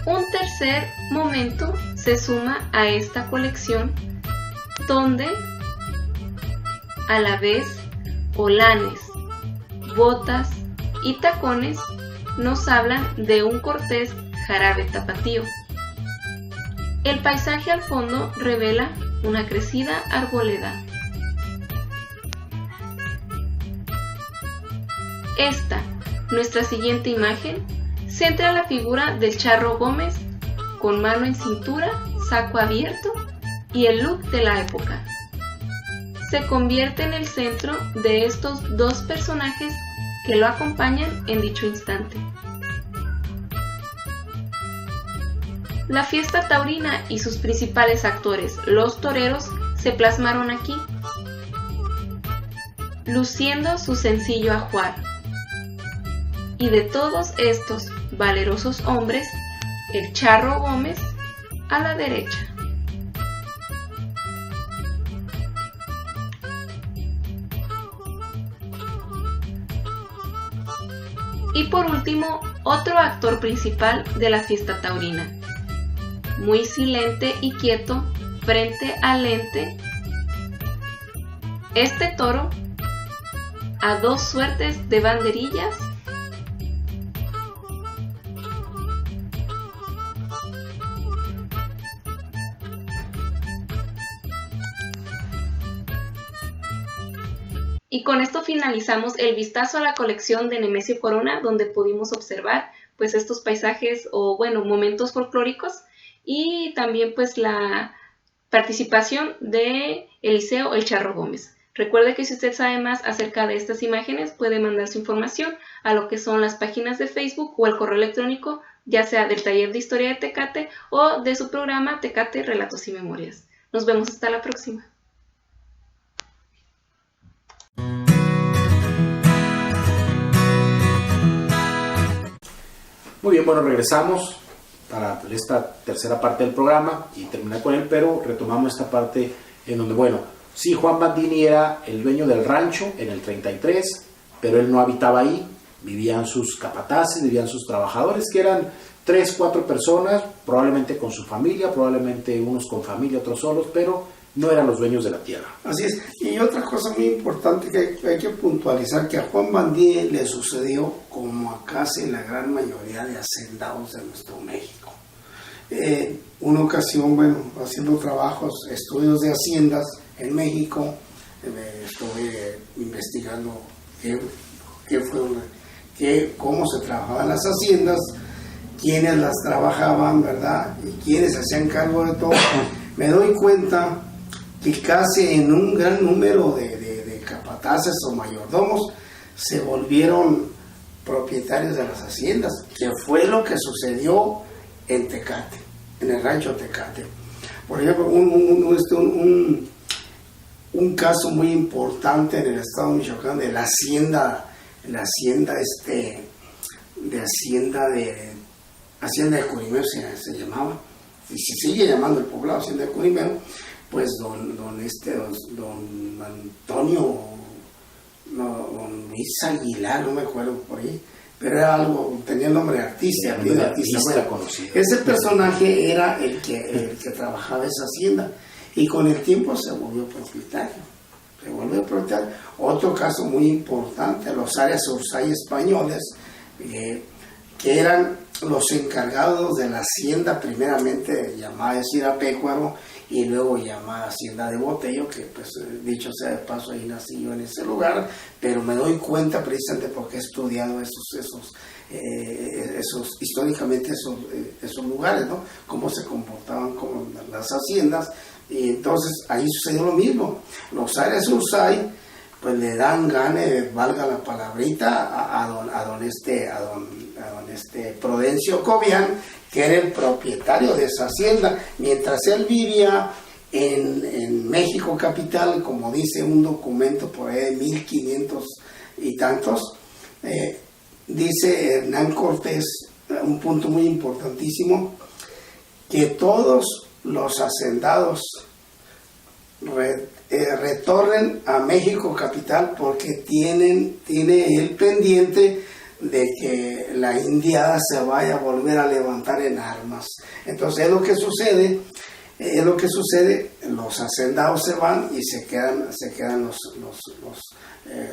Un tercer momento se suma a esta colección, donde a la vez olanes, botas y tacones nos hablan de un cortés jarabe tapatío. El paisaje al fondo revela una crecida arboleda. Esta, nuestra siguiente imagen, centra la figura del charro Gómez con mano en cintura, saco abierto y el look de la época. se convierte en el centro de estos dos personajes que lo acompañan en dicho instante. La fiesta taurina y sus principales actores, los toreros, se plasmaron aquí, luciendo su sencillo ajuar. Y de todos estos valerosos hombres, el Charro Gómez a la derecha. Y por último, otro actor principal de la fiesta taurina, muy silente y quieto frente al ente, este toro a dos suertes de banderillas Y con esto finalizamos el vistazo a la colección de Nemesio Corona, donde pudimos observar pues estos paisajes o bueno, momentos folclóricos y también pues la participación de Eliseo El Charro Gómez. Recuerde que si usted sabe más acerca de estas imágenes puede mandar su información a lo que son las páginas de Facebook o el correo electrónico, ya sea del Taller de Historia de Tecate o de su programa Tecate Relatos y Memorias. Nos vemos hasta la próxima. Muy bien, bueno, regresamos para esta tercera parte del programa y terminar con él, pero retomamos esta parte en donde, bueno, sí, Juan Bandini era el dueño del rancho en el 33, pero él no habitaba ahí, vivían sus capataces, vivían sus trabajadores, que eran 3, 4 personas, probablemente con su familia, probablemente unos con familia, otros solos, pero no eran los dueños de la tierra. Así es. Y otra cosa muy importante que hay que puntualizar, que a Juan Bandini le sucedió como a casi la gran mayoría de hacendados de nuestro México. Una ocasión, bueno, haciendo trabajos, estudios de haciendas en México, estuve investigando cómo se trabajaban las haciendas, quiénes las trabajaban, ¿verdad? Y quiénes se hacían cargo de todo. Me doy cuenta que casi en un gran número de capataces o mayordomos se volvieron propietarios de las haciendas, que fue lo que sucedió en Tecate, en el rancho Tecate. Por ejemplo, un caso muy importante en el estado de Michoacán de la hacienda de Curimeo se llamaba, y se sigue llamando el poblado Hacienda de Curimeo. Pues don Antonio, don Luis Aguilar, no me acuerdo por ahí, pero era algo, tenía el nombre de artista, bueno, ese personaje era el que trabajaba esa hacienda y con el tiempo se volvió propietario. Otro caso muy importante, los áreas Ursay españoles, que eran los encargados de la hacienda, primeramente llamada Sirapecuaro y luego llamada Hacienda de Botello, que pues dicho sea de paso ahí nací yo en ese lugar, pero me doy cuenta precisamente porque he estudiado históricamente esos lugares, ¿no? Cómo se comportaban como las haciendas, y entonces ahí sucedió lo mismo. Los áreas Ursay pues le dan gane, valga la palabrita, a don Prudencio Cobian, que era el propietario de esa hacienda, mientras él vivía en México capital, como dice un documento por ahí de 1500 y tantos, dice Hernán Cortés, un punto muy importantísimo, que todos los hacendados retornen a México capital porque tiene el pendiente de que la indiada se vaya a volver a levantar en armas. Entonces es lo que sucede, los hacendados se van y se quedan los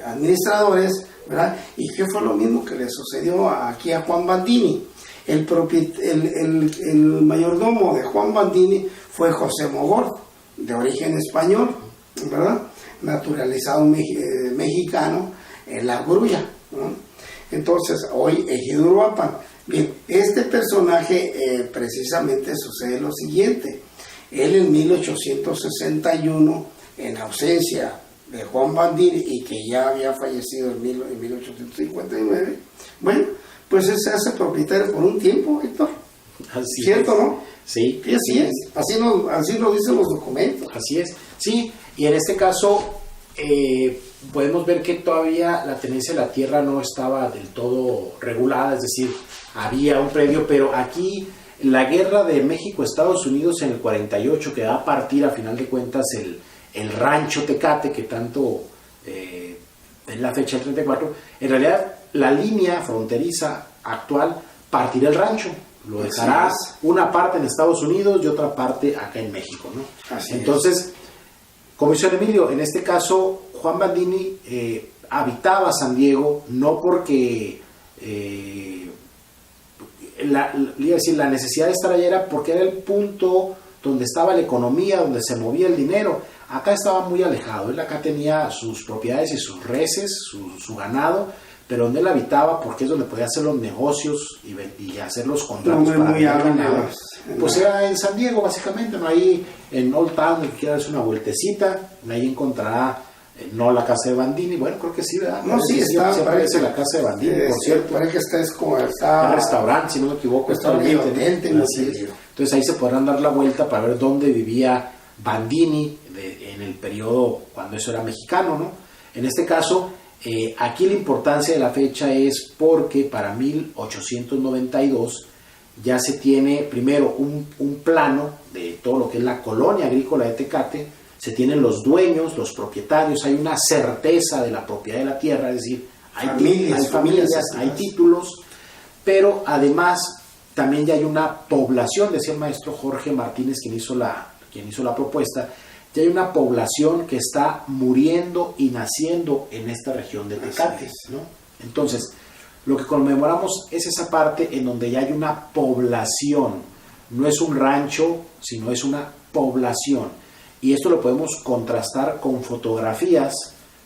administradores, ¿verdad? Y que fue lo mismo que le sucedió aquí a Juan Bandini. El mayordomo de Juan Bandini fue José Mogor, de origen español, ¿verdad? Naturalizado mexicano en La Grulla, ¿no? Entonces, hoy Ejido Uruapan. Bien, este personaje precisamente sucede lo siguiente. Él en 1861, en ausencia de Juan Bandini y que ya había fallecido en 1859, bueno, pues él se hace propietario por un tiempo, Héctor. Así ¿Cierto, es. no? Sí. Y así es, así lo dicen los documentos. Así es, sí, y en este caso podemos ver que todavía la tenencia de la tierra no estaba del todo regulada, es decir, había un predio, pero aquí la guerra de México-Estados Unidos en el 48, que va a partir a final de cuentas el rancho Tecate, que tanto en la fecha del 34, en realidad la línea fronteriza actual partirá el rancho. Lo dejará una parte en Estados Unidos y otra parte acá en México, ¿no? Entonces, como dice Emilio, en este caso, Juan Bandini habitaba San Diego no porque la necesidad de estar allá era porque era el punto donde estaba la economía, donde se movía el dinero. Acá estaba muy alejado, él acá tenía sus propiedades y sus reses, su ganado, pero donde él habitaba, porque es donde podía hacer los negocios y hacer los contratos para vender ganado, pues era en San Diego básicamente, ¿no? Ahí en Old Town, el que quiera darse una vueltecita, ahí encontrará no la casa de Bandini, bueno, creo que sí, ¿verdad? No, sí, está, parece la casa de Bandini, por cierto. Parece que está un restaurante, si no me equivoco, restaurante, ¿no? Así es. Entonces ahí se podrán dar la vuelta para ver dónde vivía Bandini en el periodo cuando eso era mexicano, ¿no? En este caso, aquí la importancia de la fecha es porque para 1892 ya se tiene primero un plano de todo lo que es la colonia agrícola de Tecate, se tienen los dueños, los propietarios, hay una certeza de la propiedad de la tierra, es decir, hay familias, hay títulos, pero además también ya hay una población, decía el maestro Jorge Martínez, quien hizo la propuesta, ya hay una población que está muriendo y naciendo en esta región de Tecate, ¿no? Entonces, lo que conmemoramos es esa parte en donde ya hay una población, no es un rancho, sino es una población. Y esto lo podemos contrastar con fotografías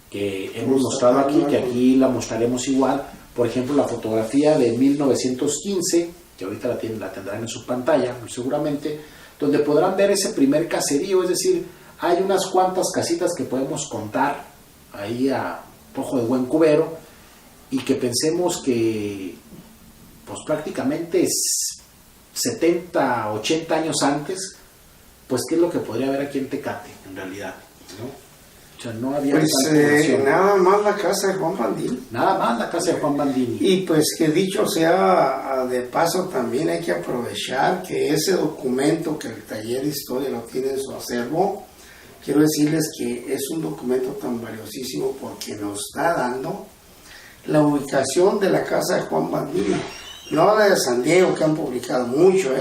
que hemos mostrado aquí, que aquí la mostraremos igual. Por ejemplo, la fotografía de 1915, que ahorita la tendrán en su pantalla, muy seguramente, donde podrán ver ese primer caserío, es decir, hay unas cuantas casitas que podemos contar ahí a ojo de buen cubero y que pensemos que pues prácticamente 70, 80 años antes, pues qué es lo que podría haber aquí en Tecate, en realidad, ¿no? O sea, no había nada más la casa de Juan Bandini. Nada más la casa de Juan Bandini. Y pues que dicho sea de paso, también hay que aprovechar que ese documento que el Taller de Historia lo tiene en su acervo, quiero decirles que es un documento tan valiosísimo porque nos está dando la ubicación de la casa de Juan Bandini. No la de San Diego, que han publicado mucho,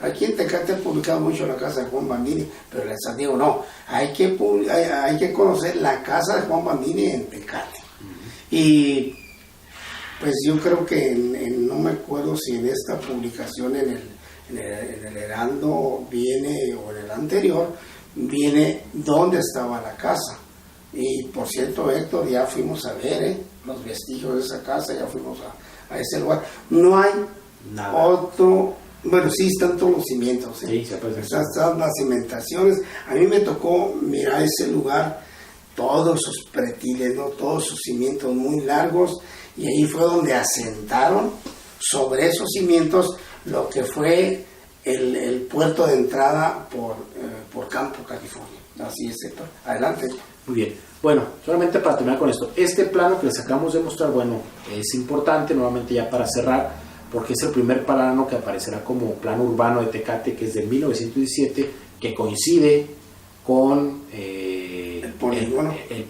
Aquí en Tecate han publicado mucho la casa de Juan Bandini, pero la de San Diego no. Hay que conocer la casa de Juan Bandini en Tecate. Y pues yo creo que no me acuerdo si en esta publicación en el Heraldo viene, o en el anterior, viene dónde estaba la casa. Y por cierto, Héctor, ya fuimos a ver los vestigios de esa casa, ya fuimos a ese lugar. No hay nada. Otro... Bueno, sí, están todos los cimientos. Sí, están las cimentaciones. A mí me tocó mirar ese lugar, todos sus pretiles, ¿no? Todos sus cimientos muy largos, y ahí fue donde asentaron sobre esos cimientos lo que fue el puerto de entrada por Campo, California. Así es, Héctor. Adelante. Muy bien. Bueno, solamente para terminar con esto, este plano que les acabamos de mostrar, bueno, es importante, nuevamente ya para cerrar, porque es el primer plano que aparecerá como plano urbano de Tecate, que es de 1917, que coincide con el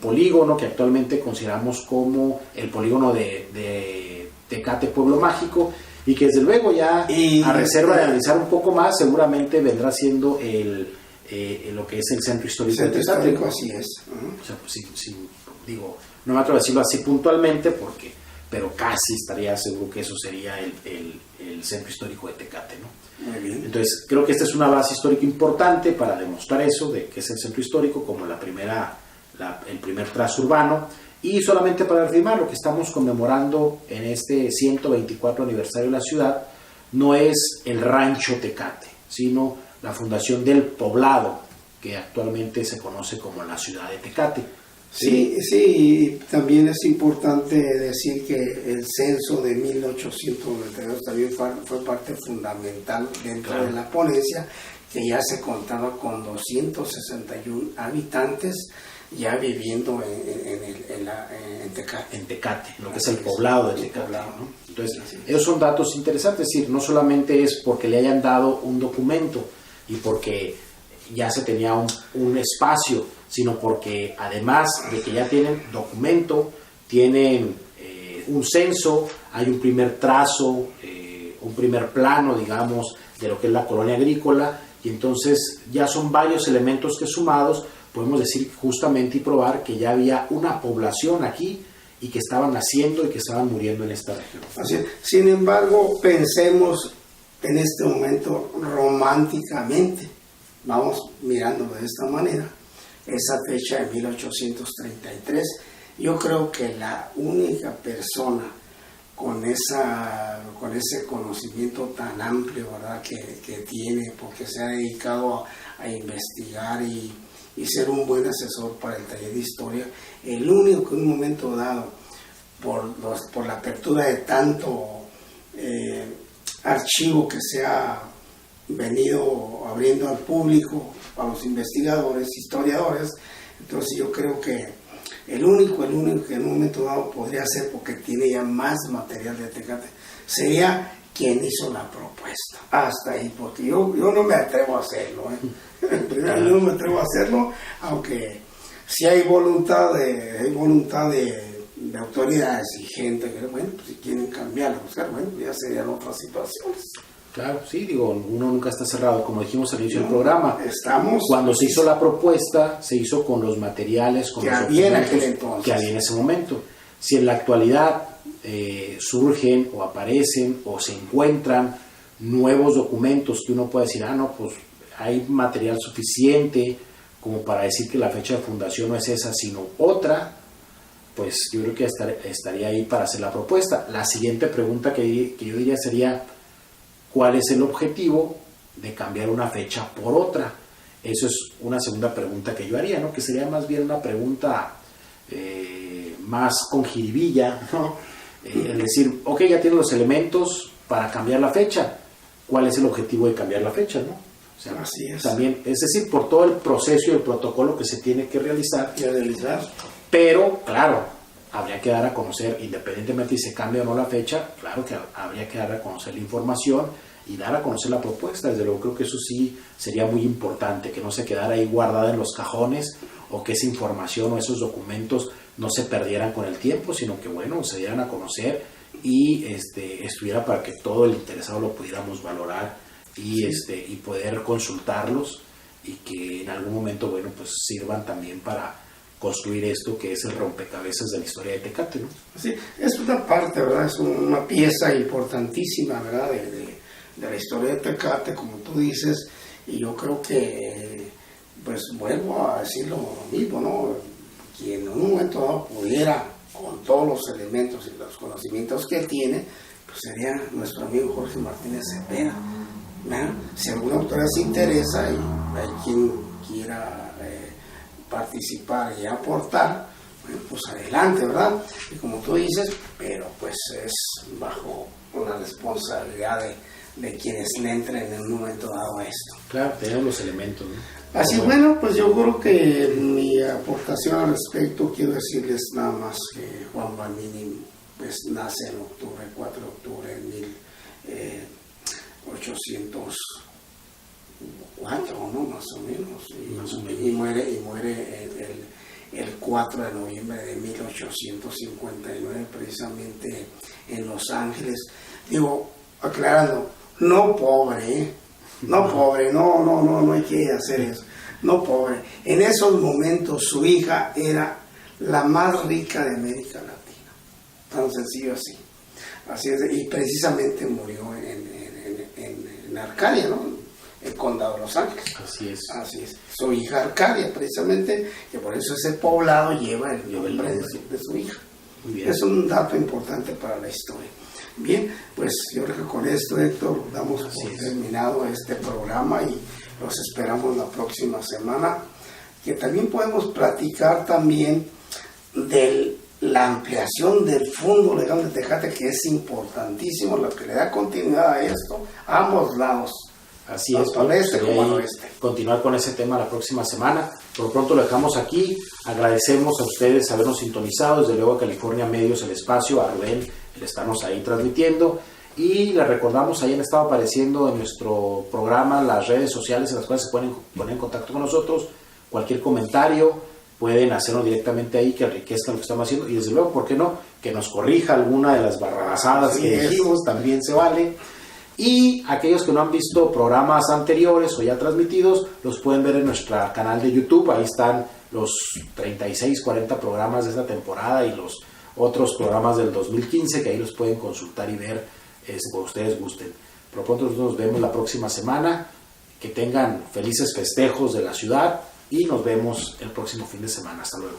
polígono que actualmente consideramos como el polígono de Tecate Pueblo Mágico, y que desde luego ya a reserva de analizar un poco más, seguramente vendrá siendo lo que es el centro histórico de Tecate. Así es. O sea, pues, digo, no me atrevo a decirlo así puntualmente, pero casi estaría seguro que eso sería el centro histórico de Tecate, ¿no? Muy bien. Entonces, creo que esta es una base histórica importante para demostrar eso, de que es el centro histórico como el primer trazo urbano, y solamente para afirmar lo que estamos conmemorando en este 124 aniversario de la ciudad, no es el rancho Tecate, sino la fundación del poblado, que actualmente se conoce como la ciudad de Tecate. Sí, y también es importante decir que el censo de 1892 también fue parte fundamental dentro de la ponencia, que ya se contaba con 261 habitantes ya viviendo en Tecate, lo que es el poblado de Tecate, ¿no? Entonces, esos son datos interesantes, es decir, no solamente es porque le hayan dado un documento y porque ya se tenía un espacio, sino porque además de que ya tienen documento, tienen un censo, hay un primer trazo, un primer plano, digamos, de lo que es la colonia agrícola, y entonces ya son varios elementos que sumados podemos decir justamente y probar que ya había una población aquí y que estaban naciendo y que estaban muriendo en esta región. Así es. Sin embargo, pensemos en este momento románticamente, vamos mirándolo de esta manera, esa fecha de 1833, yo creo que la única persona con ese conocimiento tan amplio, ¿verdad?, que tiene, porque se ha dedicado a investigar y ser un buen asesor para el taller de historia, el único que en un momento dado, por la apertura de tanto archivo que se ha venido abriendo al público, a los investigadores, historiadores, entonces yo creo que el único que en un momento dado podría ser, porque tiene ya más material de Tecate, sería quien hizo la propuesta. Hasta ahí, porque yo no me atrevo a hacerlo, Primero, yo no me atrevo a hacerlo, aunque sí hay voluntad de autoridades y gente que, bueno, pues si quieren cambiarlo, bueno, ya serían otras situaciones. Claro, sí, digo, uno nunca está cerrado, como dijimos al inicio del programa. Cuando se hizo la propuesta, se hizo con los materiales, con los documentos que había en ese momento. Si en la actualidad surgen o aparecen o se encuentran nuevos documentos que uno puede decir, no, pues hay material suficiente como para decir que la fecha de fundación no es esa, sino otra, pues yo creo que estaría ahí para hacer la propuesta. La siguiente pregunta que yo diría sería, ¿cuál es el objetivo de cambiar una fecha por otra? Eso es una segunda pregunta que yo haría, ¿no? Que sería más bien una pregunta más con jiribilla, ¿no? Es decir, ok, ya tienen los elementos para cambiar la fecha. ¿Cuál es el objetivo de cambiar la fecha, no? O sea, así es. También, es decir, por todo el proceso y el protocolo que se tiene que realizar. Pero, claro, habría que dar a conocer, independientemente si se cambia o no la fecha, claro que habría que dar a conocer la información y dar a conocer la propuesta. Desde luego, creo que eso sí sería muy importante, que no se quedara ahí guardada en los cajones, o que esa información o esos documentos no se perdieran con el tiempo, sino que, bueno, se dieran a conocer y estuviera para que todo el interesado lo pudiéramos valorar y, y poder consultarlos, y que en algún momento, bueno, pues sirvan también para construir esto que es el rompecabezas de la historia de Tecate, ¿no? Sí, es una parte, ¿verdad? Es una pieza importantísima, ¿verdad? De la historia de Tecate, como tú dices, y yo creo que, pues vuelvo a decir lo mismo, ¿no? Quien en un momento dado pudiera, con todos los elementos y los conocimientos que tiene, pues sería nuestro amigo Jorge Martínez Cepeda, ¿verdad? Si alguna autora se interesa y hay quien quiera participar y aportar, bueno, pues adelante, ¿verdad? Y como tú dices, pero pues es bajo una responsabilidad de quienes le entren en un momento dado a esto. Claro, tenemos los elementos, ¿no? Así, bueno, pues yo creo que mi aportación al respecto, quiero decirles nada más que Juan Bamini pues nace en octubre, 4 de octubre de 1804, ¿no? Más o menos, y muere el 4 de noviembre de 1859, precisamente en Los Ángeles. Digo, aclarando, no pobre, no hay que hacer eso, no pobre. En esos momentos su hija era la más rica de América Latina, tan sencillo así. Así es, y precisamente murió en Arcadia, ¿no? El condado de Los Ángeles. Así es. Su hija Arcadia, precisamente, que por eso ese poblado lleva el nombre de su hija. Es un dato importante para la historia. Bien, pues yo creo que con esto, Héctor, damos por terminado este programa y los esperamos la próxima semana, que también podemos platicar también de la ampliación del Fondo Legal de Tecate, que es importantísimo, lo que le da continuidad a esto, a ambos lados. Así es, tanto al este como al oeste. Continuar con ese tema la próxima semana. Por lo pronto lo dejamos aquí. Agradecemos a ustedes habernos sintonizado. Desde luego a California Medios, el espacio, a Rubén, el estarnos ahí transmitiendo. Y les recordamos, ahí han estado apareciendo en nuestro programa las redes sociales en las cuales se pueden poner en contacto con nosotros. Cualquier comentario pueden hacerlo directamente ahí, que enriquezca lo que estamos haciendo. Y desde luego, ¿por qué no? Que nos corrija alguna de las barrabasadas que dijimos, también se vale. Y aquellos que no han visto programas anteriores o ya transmitidos, los pueden ver en nuestro canal de YouTube. Ahí están los 36, 40 programas de esta temporada y los otros programas del 2015, que ahí los pueden consultar y ver si ustedes gusten. Por lo pronto nos vemos la próxima semana. Que tengan felices festejos de la ciudad y nos vemos el próximo fin de semana. Hasta luego.